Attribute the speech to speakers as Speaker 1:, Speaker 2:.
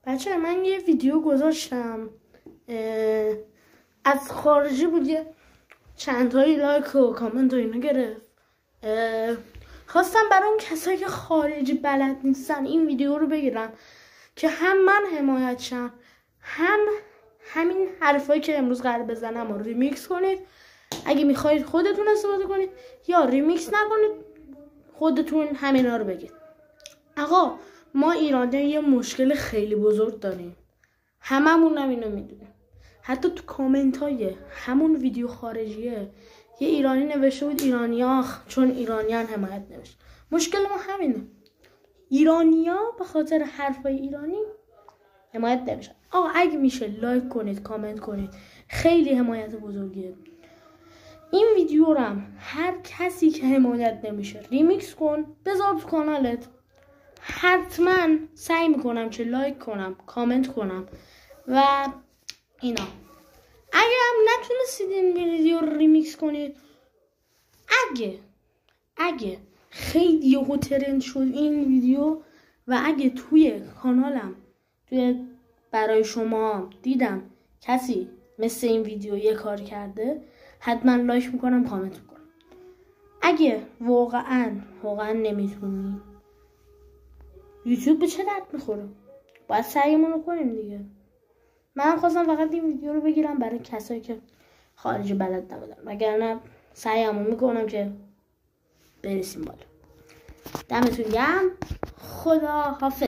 Speaker 1: بچه من یه ویدیو گذاشتم از خارجی بود، یه چند تایی لایک و کامنت و اینا گرفت. خواستم برای اون کسایی که خارجی بلد نیستن این ویدیو رو بگیرم که هم من حمایت شم، هم همین حرفایی که امروز قرار بزنم رو ریمیکس کنید. اگه میخواید خودتون استفاده کنید یا ریمیکس نکنید، خودتون همینا رو بگید. آقا ما ایرانی یه مشکل خیلی بزرگ داریم، هممون هم اینو میدونیم. حتی تو کامنت های همون ویدیو خارجیه یه ایرانی نوشته بود ایرانیا چون ایرانیان حمایت نمیشه. مشکل ما همینه، ایرانیا به خاطر حرفای ایرانی حمایت نمیشن. آقا اگه میشه لایک کنید، کامنت کنید، خیلی حمایت بزرگیه. این ویدیو رو هم هر کسی که حمایت نمیشه ریمیکس کن بذار تو کانالت. حتما سعی میکنم که لایک کنم، کامنت کنم و اینا. اگه هم نتونستید این ویدیو رو ریمیکس کنید، اگه خیلی یهو ترند شد این ویدیو و اگه توی کانالم توی برای شما دیدم کسی مثل این ویدیو یه کار کرده، حتما لایک میکنم، کامنت میکنم. اگه واقعا نمیتونی، یوتیوب به چه درد میخوره؟ باید سعیمون رو کنیم دیگه. من خواستم فقط این ویدیو رو بگیرم برای کسایی که خارج بلد نبودن، وگرنه سعیمو میکنم که برسیم بالا. دمتون گرم. خدا حافظ.